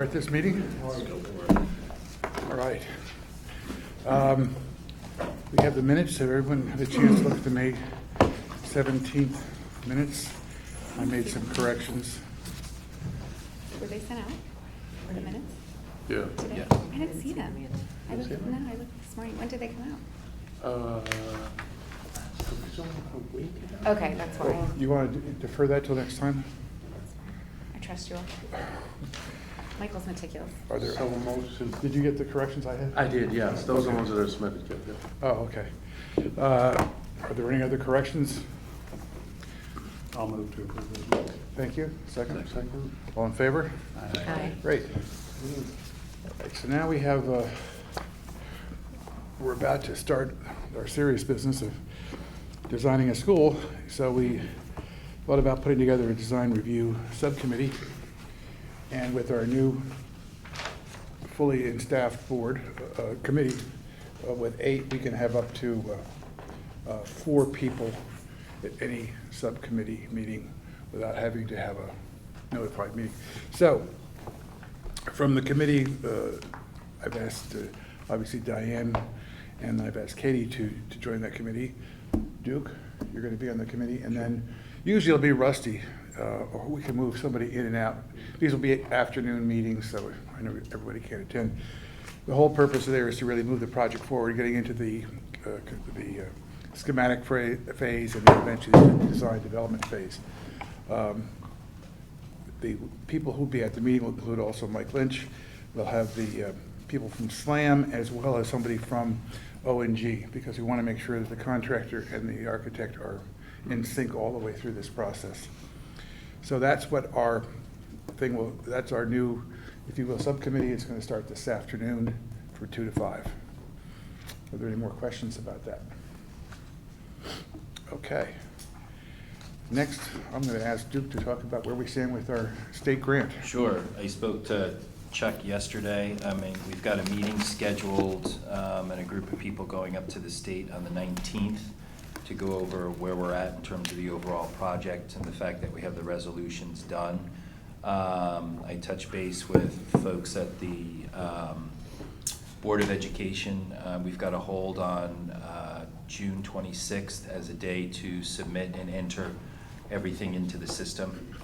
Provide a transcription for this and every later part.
At this meeting? All right. We have the minutes. Have everyone had a chance to look at the May 17th minutes? I made some corrections. Were they sent out, the minutes? Yeah. Today? I didn't see them. I looked this morning. When did they come out? Okay, that's why. You want to defer that till next time? I trust you all. Michael's meticulous. Are there other motions? Did you get the corrections I had? I did, yes. Those are the ones that are submitted. Yeah. Oh, okay. Are there any other corrections? I'll move to approve those. Thank you. Second? Second. All in favor? Aye. Great. All right, so now we have, we're about to start our serious business of designing a school. So we thought about putting together a design review subcommittee. And with our new fully staffed board committee with 8, we can have up to 4 people at any subcommittee meeting without having to have a notified meeting. So from the committee, I've asked obviously Diane, and I've asked Katie to join that committee. Duke, you're going to be on the committee, and then usually it'll be Rusty, or we can move somebody in and out. These will be afternoon meetings, so I know everybody can't attend. The whole purpose of there is to really move the project forward, getting into the schematic phase and then eventually the design development phase. The people who will be at the meeting will include also Mike Lynch. We'll have the people from SLAM as well as somebody from ONG, because we want to make sure that the contractor and the architect are in sync all the way through this process. So that's what our thing will, that's our new, if you will, subcommittee. It's going to start this afternoon for 2 to 5. Are there any more questions about that? Okay. Next, I'm going to ask Duke to talk about where we stand with our state grant. Sure. I spoke to Chuck yesterday. I mean, we've got a meeting scheduled and a group of people going up to the state on the 19th to go over where we're at in terms of the overall project and the fact that we have the resolutions done. I touched base with folks at the Board of Education. We've got a hold on June 26th as a day to submit and enter everything into the system.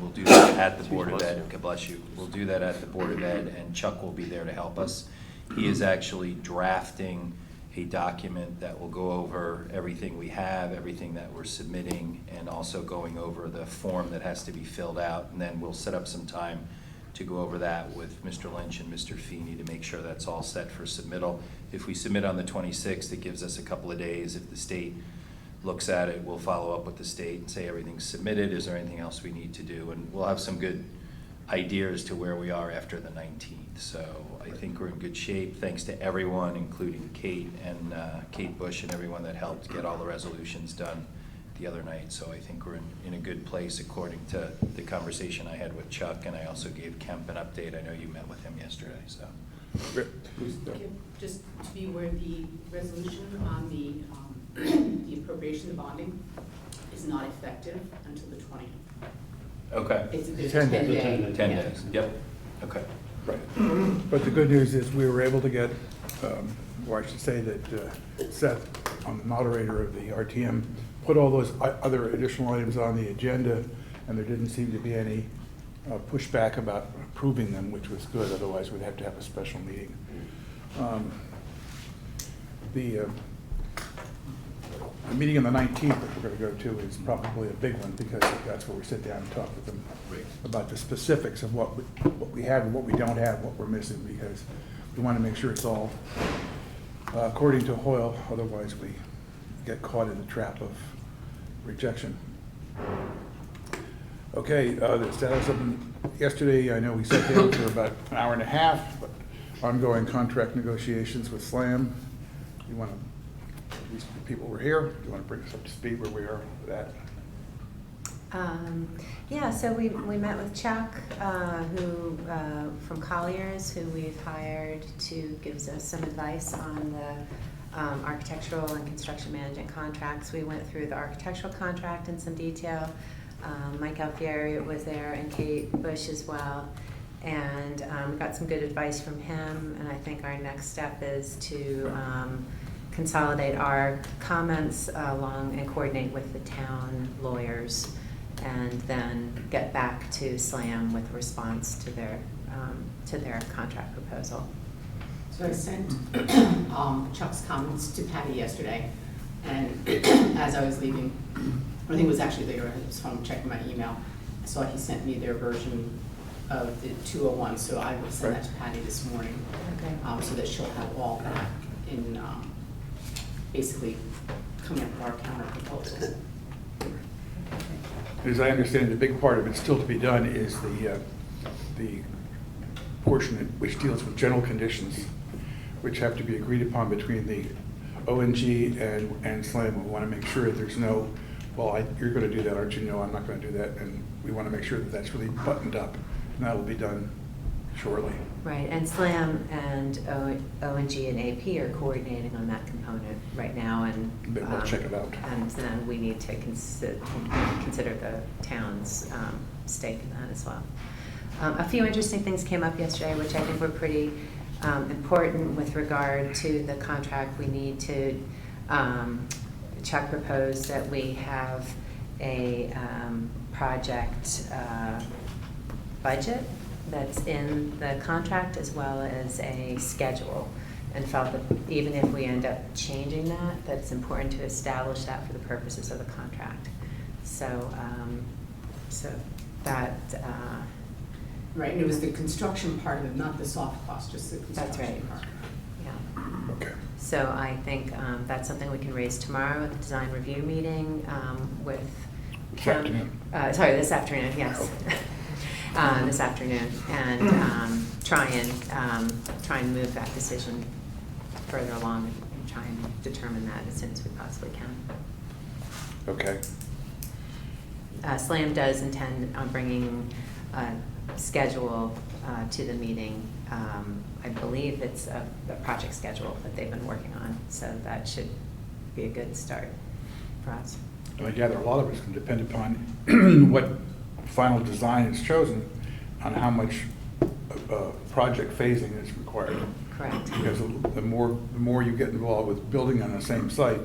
We'll do that at the Board of Ed. God bless you. We'll do that at the Board of Ed, and Chuck will be there to help us. He is actually drafting a document that will go over everything we have, everything that we're submitting, and also going over the form that has to be filled out. And then we'll set up some time to go over that with Mr. Lynch and Mr. Feeney to make sure that's all set for submittal. If we submit on the 26th, it gives us a couple of days. If the state looks at it, we'll follow up with the state and say everything's submitted. Is there anything else we need to do? And we'll have some good ideas to where we are after the 19th. So I think we're in good shape. Thanks to everyone, including Kate and Kate Bush and everyone that helped get all the resolutions done the other night. So I think we're in a good place according to the conversation I had with Chuck, and I also gave Kemp an update. I know you met with him yesterday. So just to be aware, the resolution on the appropriation of bonding is not effective until the 20th. okay, It's a good 10 10 days. day. 10 yeah. days. Yep. Okay. Right. But the good news is we were able to get, or I should say that Seth, the moderator of the RTM, put all those other additional items on the agenda, and there didn't seem to be any pushback about approving them, which was good. Otherwise, we'd have to have a special meeting. The meeting on the 19th that we're going to go to is probably a big one, because that's where we sit down and talk with them about the specifics of what we have and what we don't have, what we're missing, because we want to make sure it's all according to Hoyle. Otherwise, we get caught in the trap of rejection. Okay, the status of yesterday, I know we sat down for about an hour and a half, but ongoing contract negotiations with SLAM. You want to, these people were here. Do you want to bring us up to speed where we are with that? Yeah, so we met with Chuck, who from Colliers, who we've hired to gives us some advice on the architectural and construction management contracts. We went through the architectural contract in some detail. Mike Alfieri was there and Kate Bush as well. And we got some good advice from him, and I think our next step is to consolidate our comments along and coordinate with the town lawyers, and then get back to SLAM with a response to their contract proposal. So I sent Chuck's comments to Patty yesterday, and as I was leaving, I think it was actually later, I was home checking my email, I saw he sent me their version of the 201, so I will send that to Patty this morning, Okay. so that she'll have all that in, basically coming up with our counter proposal. As I understand, the big part of it still to be done is the portion which deals with general conditions, which have to be agreed upon between the ONG and SLAM. We want to make sure that there's no, well, you're going to do that, aren't you? No, I'm not going to do that. And we want to make sure that that's really buttoned up. And that will be done shortly. Right, and SLAM and ONG and AP are coordinating on that component right now, and Then we'll check it out. And then we need to consider the town's stake in that as well. A few interesting things came up yesterday, which I think were pretty important with regard to the contract. We need to, Chuck proposed that we have a project budget that's in the contract, as well as a schedule, and felt that even if we end up changing that, that it's important to establish that for the purposes of the contract. So, that, Right, and it was the construction part of it, not the soft cost, just the That's right. construction part. yeah. Okay. So I think that's something we can raise tomorrow at the design review meeting with. This afternoon. Sorry, this afternoon, yes. This afternoon, and try and move that decision further along, and try and determine that as soon as we possibly can. Okay. SLAM does intend on bringing a schedule to the meeting. I believe it's a project schedule that they've been working on, so that should be a good start for us. And I gather a lot of it's going to depend upon what final design is chosen, on how much project phasing is required. Correct. Because the more you get involved with building on the same site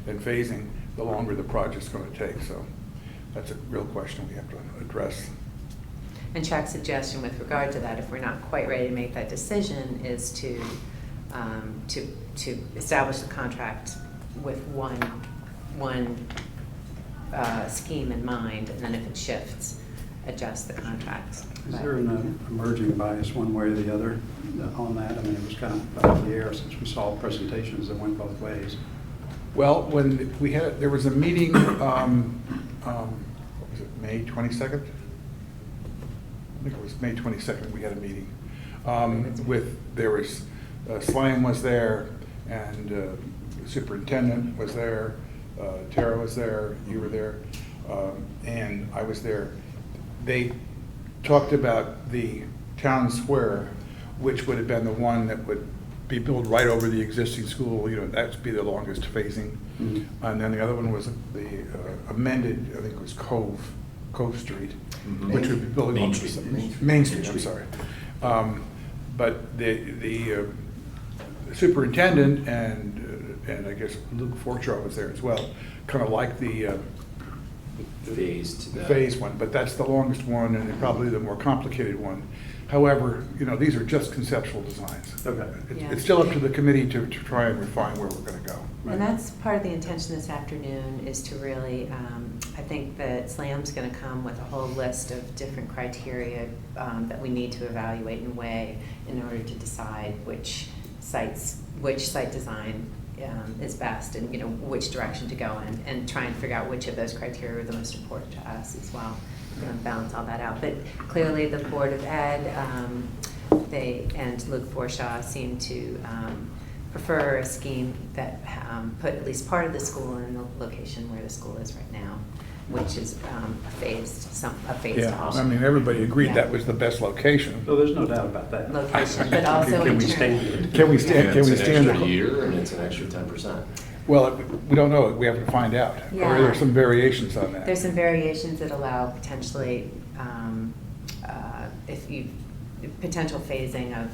and phasing, the longer the project's going to take. So that's a real question we have to address. And Chuck's suggestion with regard to that, if we're not quite ready to make that decision, is to establish the contract with one scheme in mind, and then if it shifts, adjust the contracts. Is there an emerging bias one way or the other on that? I mean, it was kind of up in the air since we saw presentations that went both ways. Well, when there was a meeting, what was it, May 22nd? I think it was May 22nd, we had a meeting. There was, SLAM was there, and the superintendent was there, Tara was there, you were there, and I was there. They talked about the town square, which would have been the one that would be built right over the existing school. You know, that would be the longest phasing. Mm-hmm. And then the other one was the amended, I think it was Cove Street, which would be building Main on Street. Main Street, I'm sorry. But the superintendent and I guess Luke Fortrow was there as well, kind of like the phase one, but that's the longest one and probably the more complicated one. However, you know, these are just conceptual designs. Okay. Yeah. It's still up to the committee to try and refine where we're going to go. And that's part of the intention this afternoon, is to really, I think that SLAM's going to come with a whole list of different criteria that we need to evaluate and weigh in order to decide which site design is best, and you know which direction to go in, and try and figure out which of those criteria are the most important to us as well. We're going to balance all that out. But clearly the Board of Ed, they and Luke Forshaw seem to prefer a scheme that put at least part of the school in the location where the school is right now, which is a phased Yeah, I option. mean, everybody agreed Yeah. that was the best location. No, there's no doubt about that. Location, but also Can in we terms- stand it? Can we stand? Can we It's stand an extra it? year and it's an extra 10%. Well, we don't know. We have to find out. Or Yeah. there are some variations on that. There's some variations that allow potentially, if you potential phasing of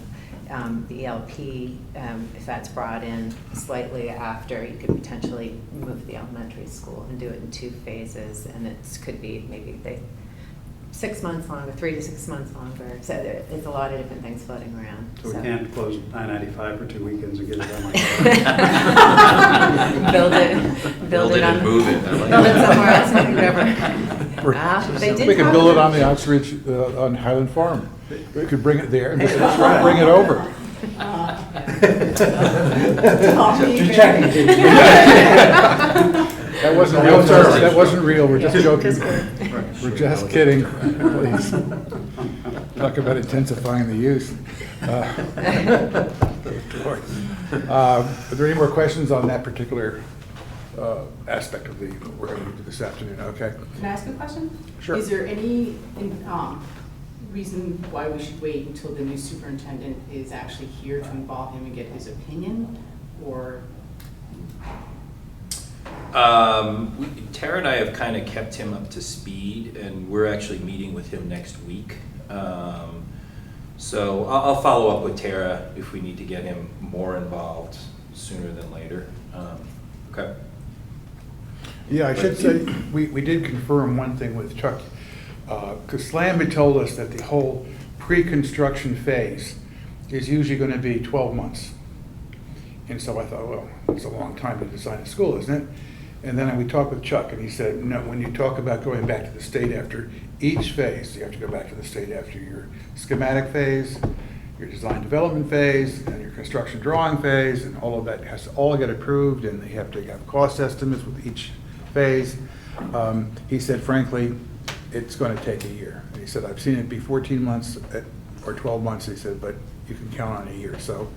the ELP, if that's brought in slightly after, you could potentially move the elementary school and do it in 2 phases, and it could be maybe 6 months longer, 3 to 6 months longer. So there's a lot of different things floating around. So we can't close I-95 for 2 weekends and get it done like that. build it on, and move it. I like build it that. somewhere else, whatever. They did We could talk build it about- on the Oxridge, on Highland Farm. We could bring it there and just That's right. bring it over. That wasn't real, sir. That wasn't real. We're just joking. We're just kidding. Please. Talk about intensifying the use. Are there any more questions on that particular aspect of what we're going to do this afternoon? Okay. Can I ask a question? Sure. Is there any reason why we should wait until the new superintendent is actually here to involve him and get his opinion? Or, Tara and I have kind of kept him up to speed, and we're actually meeting with him next week. So I'll follow up with Tara if we need to get him more involved sooner than later. Okay. Yeah, I should say, we did confirm one thing with Chuck, because Slam had told us that the whole pre-construction phase is usually going to be 12 months. And so I thought, well, it's a long time to design a school, isn't it? And then we talked with Chuck, and he said, no, when you talk about going back to the state after each phase, you have to go back to the state after your schematic phase, your design development phase, and your construction drawing phase, and all of that has to all get approved, and they have to have cost estimates with each phase. He said, frankly, it's going to take a year. And he said, I've seen it be 14 months or 12 months, he said, but you can count on a year. So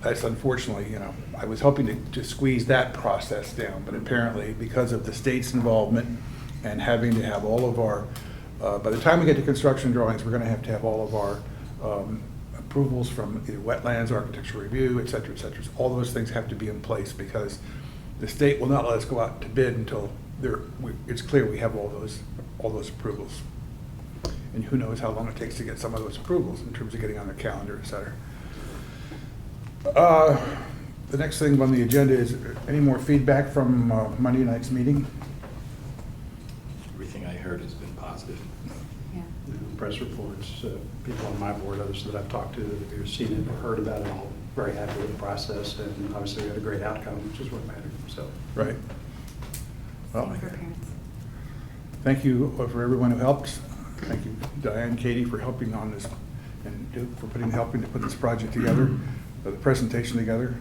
that's unfortunately, I was hoping to squeeze that process down, but apparently because of the state's involvement and having to have all of our, by the time we get to construction drawings, we're going to have all of our approvals from either wetlands, architectural review, et cetera, et cetera. So all those things have to be in place because the state will not let us go out to bid until it's clear we have all those approvals. And who knows how long it takes to get some of those approvals in terms of getting on the calendar, et cetera. The next thing on the agenda is any more feedback from Monday night's meeting? Everything I heard has been positive. Yeah. Press reports, people on my board, others that I've talked to that have seen it or heard about it, all very happy with the process, and obviously we had a great outcome, which is what mattered, so. Right. Well, Same for parents. thank you for everyone who helped. Thank you, Diane, Katie, for helping on this and Duke for helping to put this project together, the presentation together.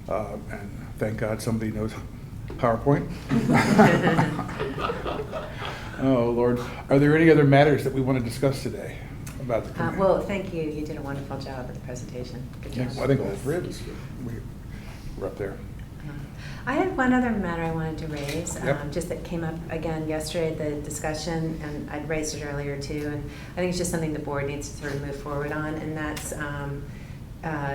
And thank God somebody knows PowerPoint. Oh, Lord. Are there any other matters that we want to discuss today about the committee? Well, thank you. You did a wonderful job with the presentation. Good Yeah, job. well, I think all three of us, we're up there. I had one other matter I wanted to raise, Yep. just that came up again yesterday at the discussion, and I'd raised it earlier too, and I think it's just something the board needs to sort of move forward on, and that's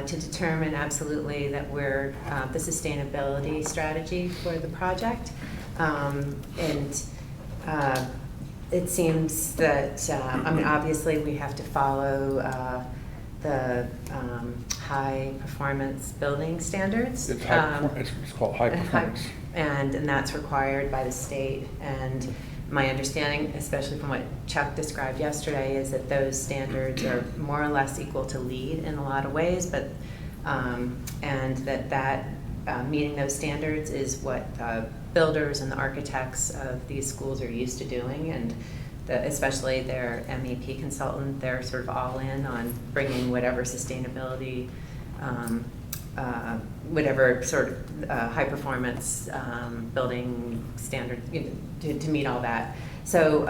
to determine absolutely that we're the sustainability strategy for the project. It seems that, obviously we have to follow the high performance building standards. It's called high performance. And that's required by the state. And my understanding, especially from what Chuck described yesterday, is that those standards are more or less equal to LEED in a lot of ways, but and that meeting those standards is what builders and the architects of these schools are used to doing, and especially their MEP consultant, they're sort of all in on bringing whatever sustainability, whatever sort of high performance building standard, to meet all that. So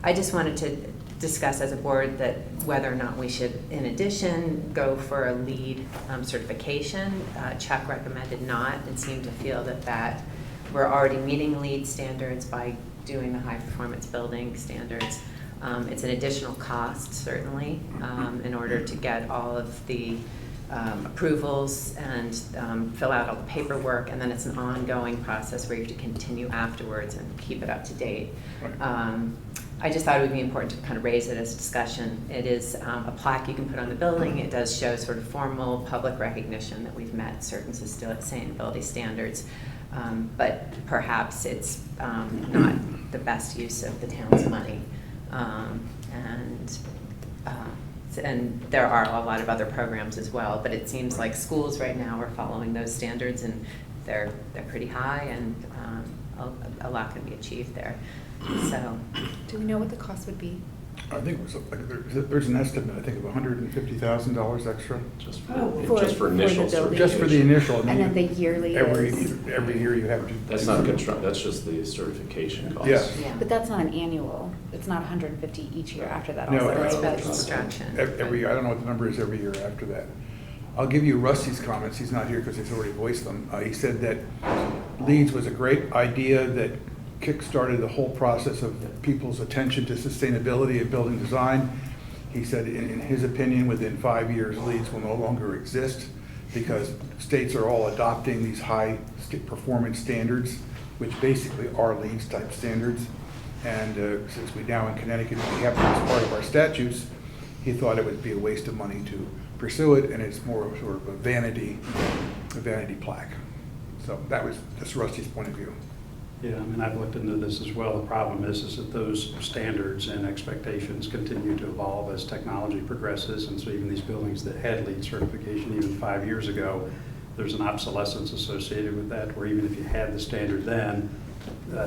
I just wanted to discuss as a board that whether or not we should, in addition, go for a LEED certification. Chuck recommended not and seemed to feel that we're already meeting LEED standards by doing the high performance building standards. It's an additional cost, certainly, in order to get all of the approvals and fill out all the paperwork, and then it's an ongoing process where you have to continue afterwards and keep it up to date. Right. I just thought it would be important to kind of raise it as a discussion. It is a plaque you can put on the building. It does show sort of formal public recognition that we've met certain sustainability standards. But perhaps it's not the best use of the town's money. And there are a lot of other programs as well, but it seems like schools right now are following those standards, and they're pretty high, and a lot can be achieved there. So, Do we know what the cost would be? I think it was, there's an estimate, I think, of $150,000 extra. Just Oh, for initial the building. Just for the initial. And then the yearly Every is. year you have to. That's not construct, that's just the certification cost. Yeah. yeah. But that's not an annual, it's not 150 each year after that No, also, It's right? about But- construction. Every year, I don't know what the number is every year after that. I'll give you Rusty's comments, he's not here because he's already voiced them. He said that LEEDS was a great idea that kick-started the whole process of people's attention to sustainability and building design. He said, in his opinion, within 5 years, LEEDS will no longer exist because states are all adopting these high performance standards, which basically are LEEDS type standards. And since we now in Connecticut, we have them as part of our statutes, he thought it would be a waste of money to pursue it, and it's more of sort of a vanity plaque. So that was just Rusty's point of view. Yeah, I mean, I've looked into this as well. The problem is that those standards and expectations continue to evolve as technology progresses. And so even these buildings that had LEED certification even 5 years ago, there's an obsolescence associated with that, where even if you had the standard then,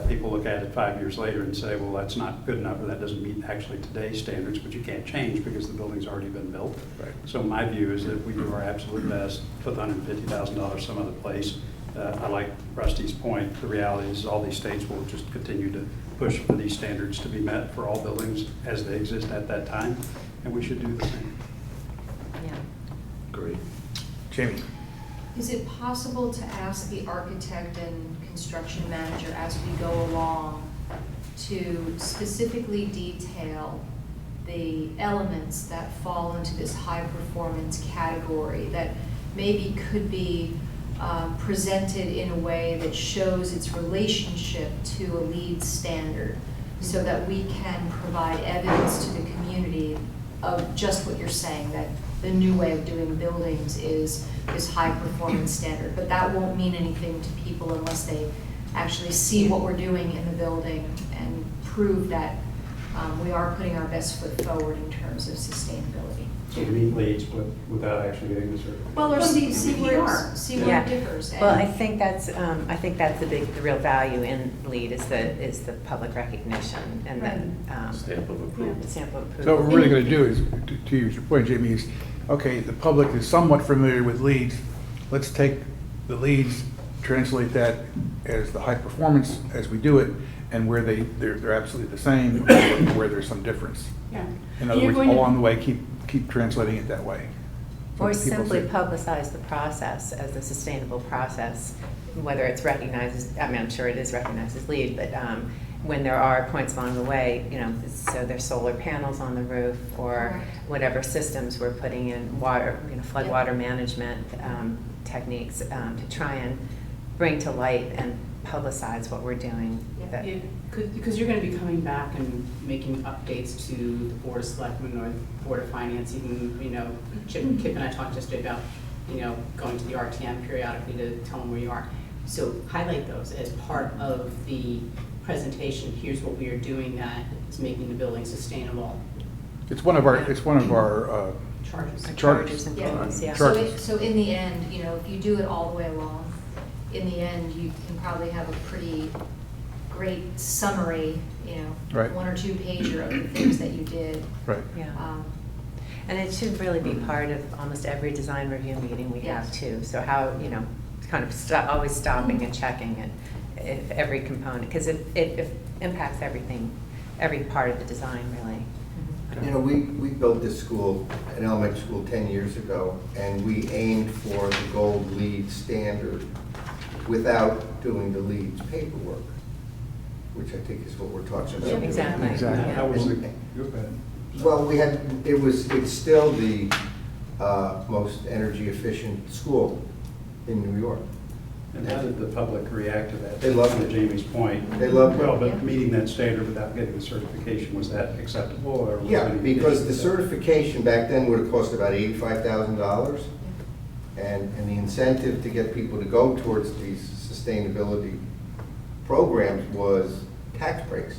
people look at it 5 years later and say, well, that's not good enough, or that doesn't meet actually today's standards, but you can't change because the building's already been built. Right. So my view is that we do our absolute best, put $150,000 some other place. I like Rusty's point. The reality is all these states will just continue to push for these standards to be met for all buildings as they exist at that time, and we should do the same. Yeah. Great. Jamie? Is it possible to ask the architect and construction manager as we go along to specifically detail the elements that fall into this high performance category that maybe could be presented in a way that shows its relationship to a LEED standard, so that we can provide evidence to the community of just what you're saying, that the new way of doing buildings is this high performance standard. But that won't mean anything to people unless they actually see what we're doing in the building and prove that we are putting our best foot forward in terms of sustainability. So we meet LEEDs, but without actually getting the certification. Well, or see where Yeah. it differs. Well, I think that's the real value in LEED is the public recognition and the Stamp of approval. the stamp of approval. So what we're really going to do is, to use your point, Jamie, is, okay, the public is somewhat familiar with LEEDs. Let's take the LEEDs, translate that as the high performance as we do it, and where they're absolutely the same, or where there's some difference. Yeah. In other You're words, going to- along the way, keep translating it that way. So Or that people simply see- publicize the process as a sustainable process, whether it's recognized as, I mean, I'm sure it is recognized as LEED, but when there are points along the way, so there's solar panels on the roof, or Correct. whatever systems we're putting in, water, flood Yep. water management techniques to try and bring to light and publicize what we're doing. that- Because you're going to be coming back and making updates to the Board of Selectmen or the Board of Finance, even, Kip and I talked yesterday about, going to the RTM periodically to tell them where you are. So highlight those as part of the presentation. Here's what we are doing that is making the building sustainable. It's one of our Charges. Charges and Yeah. goals, yeah. Charges. So in the end, if you do it all the way along, in the end, you can probably have a pretty great summary, Right. 1 or 2 pager of the things that you did. right. Yeah. Um, And it should really be part of almost every design review meeting we have Yes. too. So how, kind of always stopping and checking it, if every component, because it impacts everything, every part of the design really. We built this school, an elementary school, 10 years ago, and we aimed for the gold LEED standard without doing the LEED's paperwork, which I think is what we're talking about. Yeah, exactly. Exactly. How was the, And- go ahead. Well, it's still the most energy efficient school in New York. And how did the public react to that? They loved To it. Jamie's point. They loved it. Well, but meeting that standard without getting the certification, was that acceptable or? was Yeah, there any because issue the with that? certification back then would have cost about $85,000. And the incentive to get people to go towards these sustainability programs was tax breaks.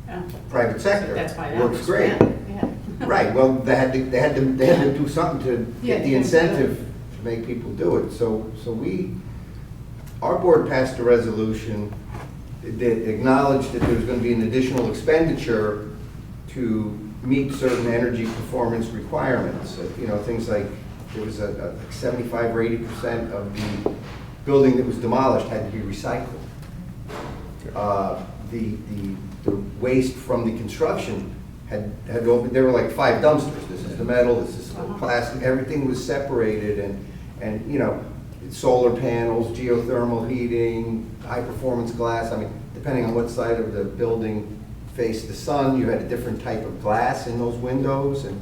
Yeah. Private sector That's why that works was great. yeah. Right, well, they had to do something to Yeah, get the they had to do it. incentive to make people do it. So our board passed a resolution that acknowledged that there was going to be an additional expenditure to meet certain energy performance requirements. You know, things like, there was a 75 or 80% of the building that was demolished had to be recycled. The waste from the construction had there were like 5 dumpsters. This is the metal, this is the plastic, everything was separated, and you know, solar panels, geothermal heating, high performance glass. I mean, depending on what side of the building faced the sun, you had a different type of glass in those windows, and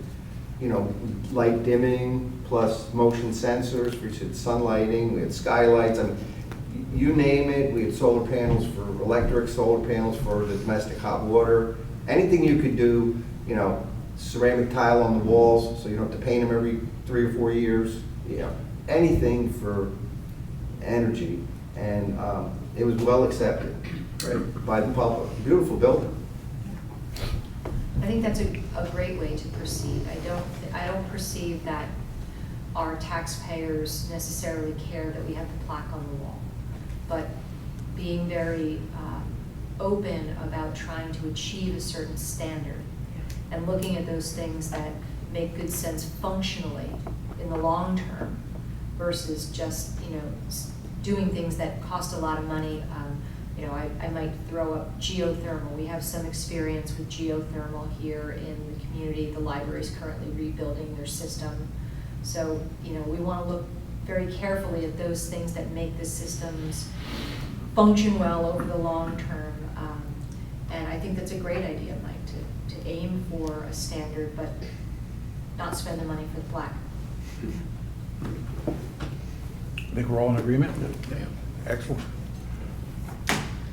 you know, light dimming plus motion sensors. We had sunlighting, we had skylights. I mean, you name it. We had solar panels for electric, solar panels for the domestic hot water. Anything you could do, you know, ceramic tile on the walls so you don't have to paint them every 3 or 4 years. You know, anything for energy, and it was well accepted, right, by the public. Beautiful building. I think that's a great way to proceed. I don't perceive that our taxpayers necessarily care that we have the plaque on the wall, but being very open about trying to achieve a certain standard and looking at those things that make good sense functionally in the long term versus just, you know, doing things that cost a lot of money. You know, I might throw up geothermal. We have some experience with geothermal here in the community. The library is currently rebuilding their system. So, you know, we want to look very carefully at those things that make the systems function well over the long term. And I think that's a great idea, Mike, to aim for a standard, but not spend the money for the plaque. I think we're all in agreement? Excellent.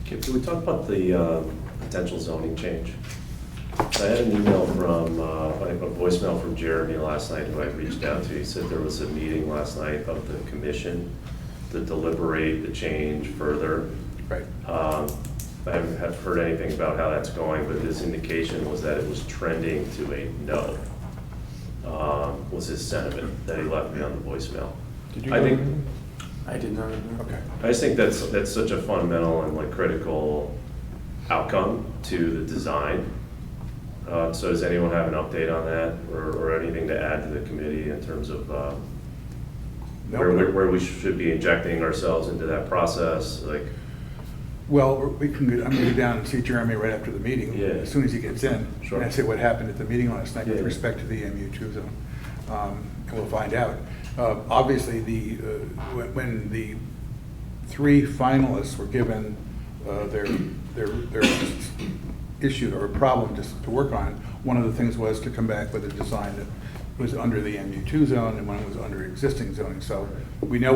Okay, can we talk about the potential zoning change? I had an email from, a voicemail from Jeremy last night, who I reached out to. He said there was a meeting last night of the commission to deliberate the change further. Right. I haven't heard anything about how that's going, but his indication was that it was trending to a no, was his sentiment that he left me on the voicemail. Did you I go think, to the meeting? I did not. Okay. I just think that's such a fundamental and like critical outcome to the design. So does anyone have an update on that, or anything to add to the committee in terms of where we should be injecting ourselves into that process? Like, Well, we can, I'm gonna go down and see Jeremy right after the meeting, Yeah. as soon as he gets in. Sure. And say what happened at the meeting last night with Yeah. respect to the MU2 zone. And we'll find out. Obviously, when the 3 finalists were given their issue or problem to work on, one of the things was to come back with a design that was under the MU2 zone and one was under existing zoning. So we know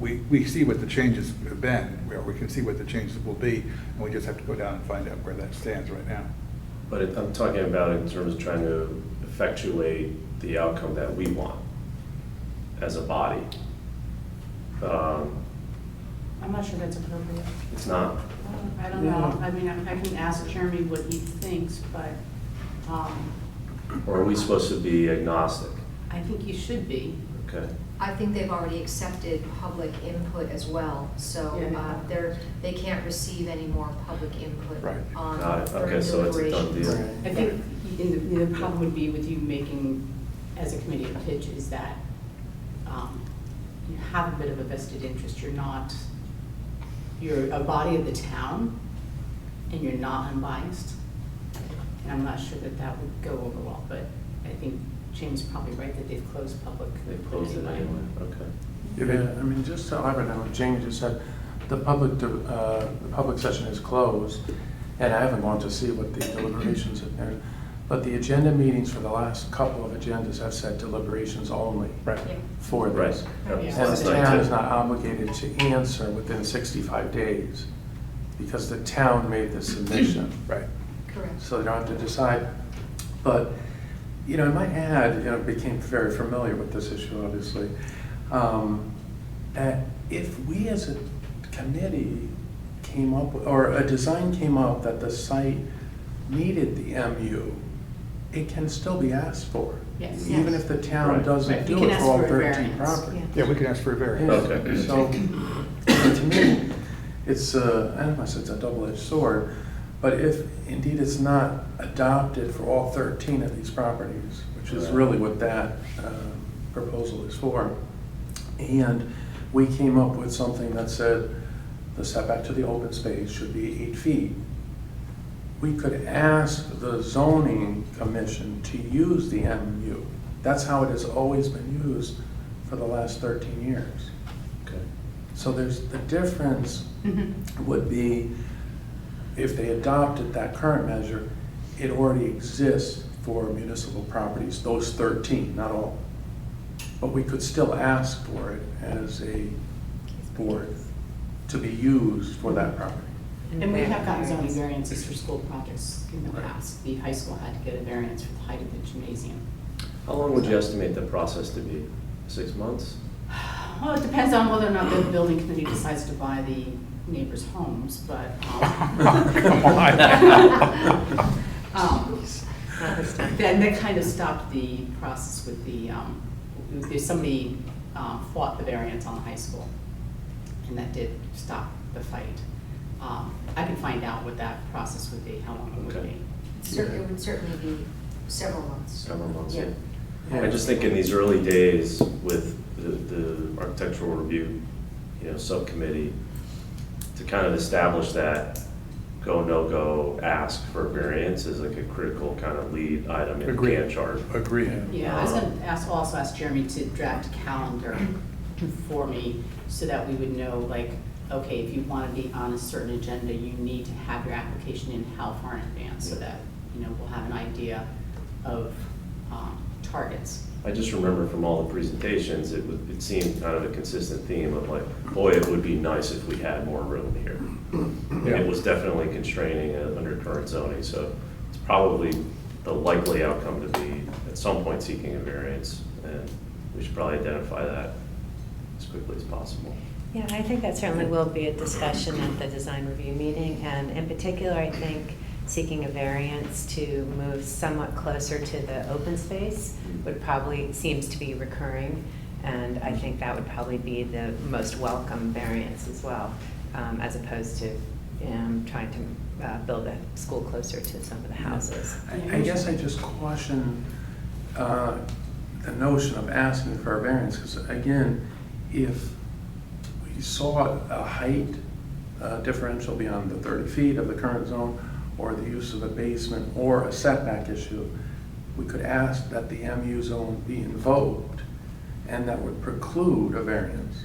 we see what the changes have been, or we can see what the changes will be, and we just have to go down and find out where that stands right now. but I'm talking about in terms of trying to effectuate the outcome that we want as a body. I'm not sure that's appropriate. It's not. I don't know. I mean, I can ask Jeremy what he thinks, but Or are we supposed to be agnostic? I think you should be. Okay. I think they've already accepted public input as well, so Yeah. they can't receive any more public input Right. on Got it. during Okay, so it's a done deliberations. deal. I think the problem would be with you making, as a committee, a pitch is that you have a bit of a vested interest. You're a body of the town, and you're not unbiased. And I'm not sure that would go over well, but I think James is probably right that they've closed public. They closed it anyway, okay. Yeah, I mean, just to elaborate on what Jamie just said, the public session is closed, and I haven't gone to see what the deliberations have been. But the agenda meetings for the last couple of agendas have said deliberations only Right. for Right. this. Yep. Yeah. And That's the not town good. is not obligated to answer within 65 days because the town made the submission. Right. Correct. So they don't have to decide. But, you know, I might add, you know, became very familiar with this issue, obviously. That if we as a committee came up, or a design came up that the site needed the MU, it can still be asked for. Yes. Even if the town Right. doesn't Right, you do can it ask for all for a 13 variance. properties. Yeah, we can ask for a variance. Okay. So, to me, it's a, I don't know if it's a double-edged sword, but if indeed it's not adopted for all 13 of these properties, which is Right. really what that proposal is for, and we came up with something that said the setback to the open space should be 8 feet, we could ask the zoning commission to use the MU. That's how it has always been used for the last 13 years. Okay. So there's, the difference Mhm. would be if they adopted that current measure, it already exists for municipal properties, those 13, not all. But we could still ask for it as a board to be used for that property. And we have gotten zoning variance. variances for school projects in the Right. past. The high school had to get a variance for the height of the gymnasium. How long would you estimate the process to be? 6 months? Well, it depends on whether or not the building committee decides to buy the neighbors' homes, but. Come on. Not this time. Then that kind of stopped the process with there's somebody fought the variance on the high school, and that did stop the fight. I can find out what that process would be, how long it would Okay. be. It would certainly be several months. Several months, Yeah. yeah. I just think in these early days with the architectural review, you know, subcommittee, to kind of establish that go, no-go, ask for a variance is like a critical kind of lead item in the Agreed. Gantt chart. Agree. Yeah, I was gonna also ask Jeremy to draft a calendar for me so that we would know, like, okay, if you want to be on a certain agenda, you need to have your application in how far in advance, so that, you know, we'll have an idea of targets. I just remember from all the presentations, it seemed kind of a consistent theme of like, boy, it would be nice if we had more room here. And Yeah. it was definitely constraining under current zoning, so it's probably the likely outcome to be at some point seeking a variance, and we should probably identify that as quickly as possible. Yeah, I think that certainly will be a discussion at the design review meeting, and in particular, I think seeking a variance to move somewhat closer to the open space would probably, seems to be recurring, and I think that would probably be the most welcome variance as well, as opposed to trying to build a school closer to some of the houses. I guess I just caution the notion of asking for a variance, because again, if we saw a height differential beyond the 30 feet of the current zone, or the use of a basement, or a setback issue, we could ask that the MU zone be invoked, and that would preclude a variance.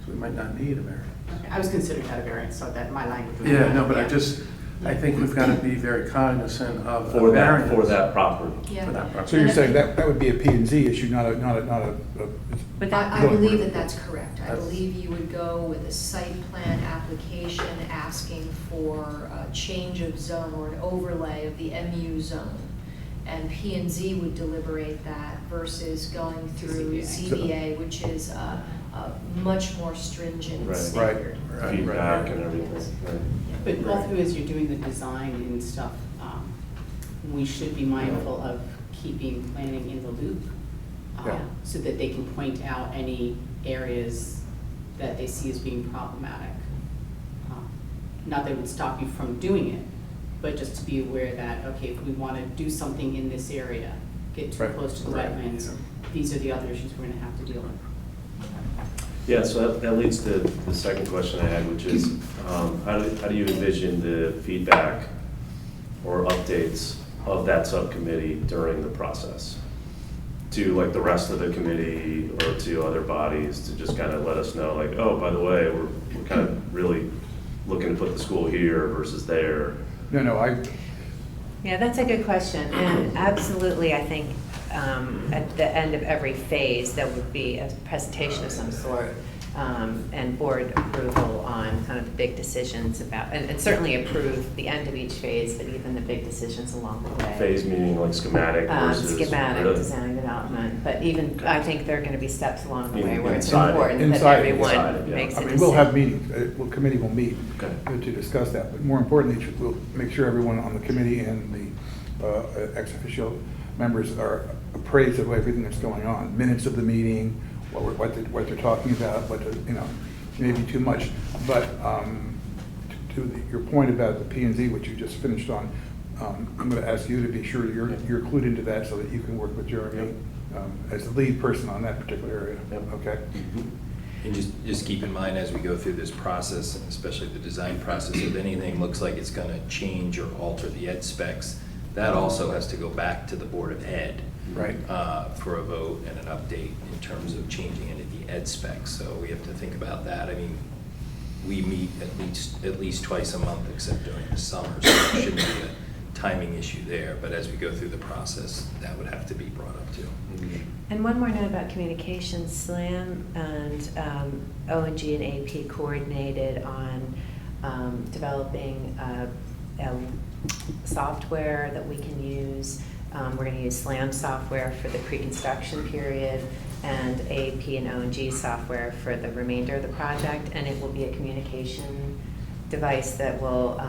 So we might not need a variance. I was considering that a variance, so that my language would. Yeah, no, but I think we've got to be very cognizant of For a that, variance. for that property. Yeah. For that property. So you're saying that would be a P and Z issue, not a. But that- I believe that that's correct. I That's- believe you would go with a site plan application asking for a change of zone or an overlay of the MU zone. And P and Z would deliberate that versus going through ZBA, which is a much more stringent Right. standard. Right. Feedback and everything. Right. But all through as you're doing the design and stuff, we should be mindful of keeping planning in the loop. Yeah. So that they can point out any areas that they see as being problematic. Not that it would stop you from doing it, but just to be aware that, okay, if we want to do something in this area, get too Right. close to the Right. wetlands, these are the other issues we're gonna have to deal with. Yeah, so that leads to the second question I had, which is, how do you envision the feedback or updates of that subcommittee during the process? To like the rest of the committee or to other bodies to just kind of let us know, like, oh, by the way, we're kind of really looking to put the school here versus there. No, Yeah, that's a good question, and absolutely, I think, at the end of every phase, there would be a presentation of some sort, and board approval on kind of the big decisions about, and certainly approve the end of each phase, but even the big decisions along the way. Phase meaning like schematic versus. Schematic, really? design, development, but even, I think there are gonna be steps along the way where it's Inside it. important that Inside it, everyone inside it, yeah. makes a I decision. mean, we'll have meetings, committee will meet Okay. to discuss that, but more importantly, we'll make sure everyone on the committee and the ex officio members are appraised of everything that's going on, minutes of the meeting, what they're talking about, maybe too much, but your point about the P and Z, which you just finished on, I'm going to ask you to be sure you're clued into that so that you can work with Jeremy as the lead person on that particular area. Yep. Okay? And just keep in mind as we go through this process, and especially the design process, if anything looks like it's gonna change or alter the ed specs, that also has to go back to the Board of Ed. Right. For a vote and an update in terms of changing any of the ed specs, so we have to think about that. I mean, we meet at least twice a month, except during the summer, so there shouldn't be a timing issue there, but as we go through the process, that would have to be brought up too. And one more note about communications, SLAM and ONG and AP coordinated on developing software that we can use. We're going to use SLAM software for the pre-construction period and AP and ONG software for the remainder of the project, and it will be a communication device that will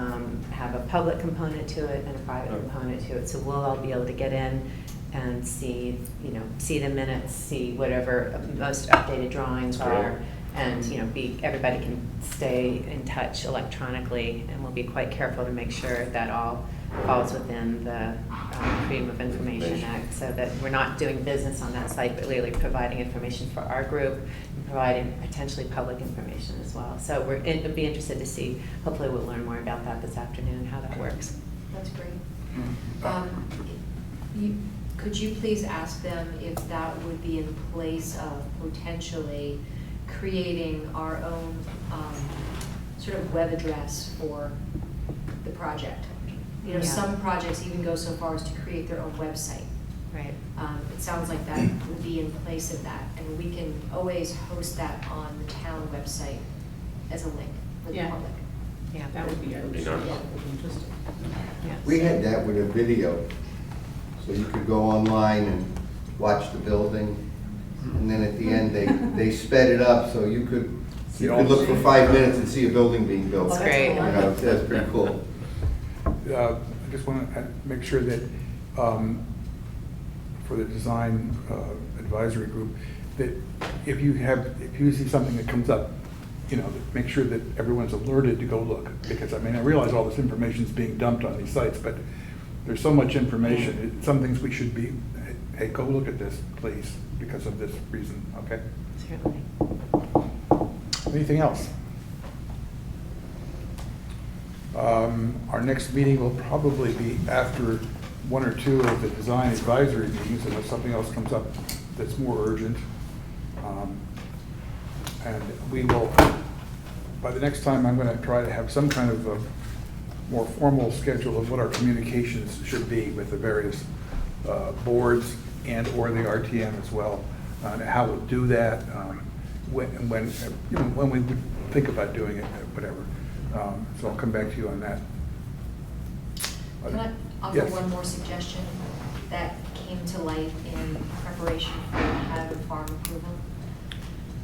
have a public component to it and a private component to it. So we'll all be able to get in and see the minutes, see whatever most updated drawings That's great. are, and everybody can stay in touch electronically, and we'll be quite careful to make sure that all falls within the Freedom of Information Act, so that we're not doing business on that site, but really providing information for our group and providing potentially public information as well. So we'd be interested to see, hopefully we'll learn more about that this afternoon, how that works. That's great. Could you please ask them if that would be in place of potentially creating our own sort of web address for the project? Yeah. Some projects even go so far as to create their own website. Right. It sounds like that would be in place of that, and we can always host that on the town website as a link for the Yeah. public. Yeah. That would be That'd be nice. interesting. Yeah. We had that with a video, so you could go online and watch the building, and then at the end, they sped it up, so you could look for 5 minutes and see a building being built. That's great. You know, that's pretty cool. I just want to make sure that for the design advisory group, that if you see something that comes up, make sure that everyone's alerted to go look. Because I realize all this information is being dumped on these sites, but there's so much information. Some things we should be, hey, go look at this, please, because of this reason, okay? Certainly. Anything else? Our next meeting will probably be after one or two of the design advisory meetings, unless something else comes up that's more urgent. And we will, by the next time, I'm going to try to have some kind of a more formal schedule of what our communications should be with the various boards and or the RTM as well, and how we'll do that, when we would think about doing it, whatever. So I'll come back to you on that. Can I offer Yes. one more suggestion that came to light in preparation for Haddon Farm approval?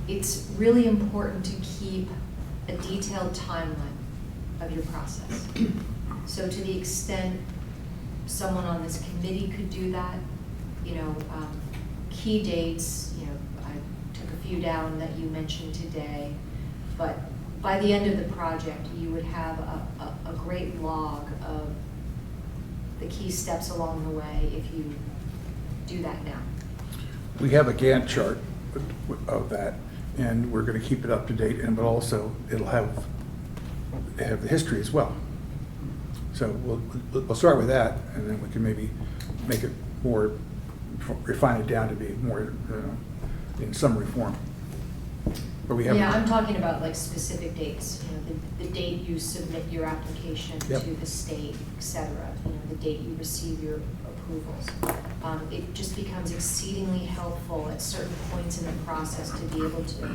It's really important to keep a detailed timeline of your process. So to the extent someone on this committee could do that, key dates, I took a few down that you mentioned today, but by the end of the project, you would have a great log of the key steps along the way if you do that now. We have a Gantt chart of that, and we're going to keep it up to date, but also it'll have the history as well. So we'll start with that, and then we can maybe make it more, refine it down to be more in summary form. Or we have? Yeah, I'm talking about like specific dates, you know, the date you submit your application Yep. to the state, et cetera, you know, the date you receive your approvals. It just becomes exceedingly helpful at certain points in the process to be able to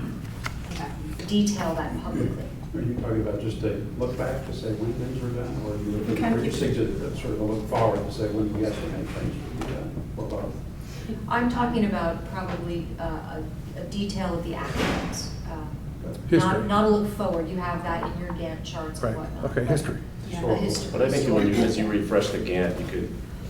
detail that publicly. Are you talking about just a look back to say when things were done, or are you looking, Kind of or you keep- suggest sort of a look forward to say when we estimate things will be done, or both? I'm talking about probably a detail of the actions. History. Not a look forward, you have that in your Gantt charts Right, and whatnot. okay, history. Yeah, the history. But I think when you, as you refresh the Gantt, you could,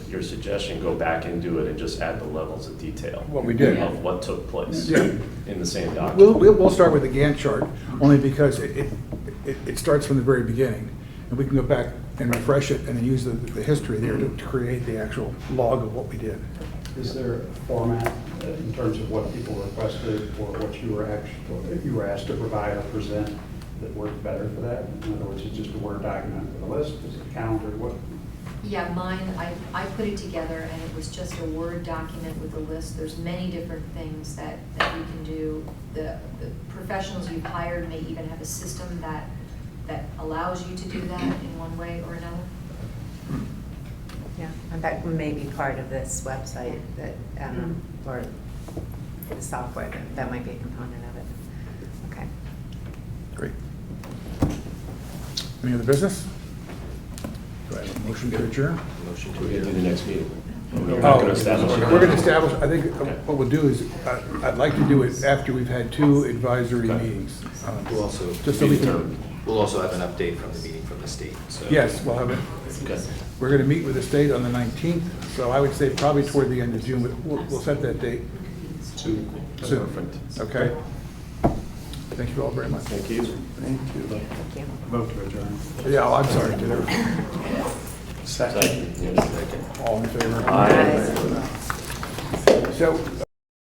your suggestion, go back and do it and just add the levels of detail. What we did. Of what took place Yeah. in the same document. We'll start with the Gantt chart, only because it starts from the very beginning. And we can go back and refresh it and then use the history there to create the actual log of what we did. Is there a format in terms of what people requested or what you were asked to provide or present that worked better for that? In other words, it's just a Word document with a list, is it a calendar, what? Yeah, mine, I put it together and it was just a Word document with a list. There's many different things that you can do. The professionals you've hired may even have a system that allows you to do that in one way or another. Yeah, and that may be part of this website that, or the software, that might be a component of it. Okay. Great. Any other business? Do I have a motion to adjourn? Motion We're gonna do the next meeting. We're Oh, not gonna establish. we're going to establish, I think what we'll do is, I'd like to do it after we've had 2 advisory Okay. meetings. We'll also, Just so we can, determined. we'll also have an update from the meeting from the state, so. yes, we'll have it. Okay. We're going to meet with the state on the 19th, so I would say probably toward the end of June, but we'll set that date Soon. soon. Perfect. Okay? Thank you all very much. Thank you. Thank you. Thank you. Vote to adjourn. Yeah, oh, I'm sorry, did I? Second. Yes. All in favor? Aye. So,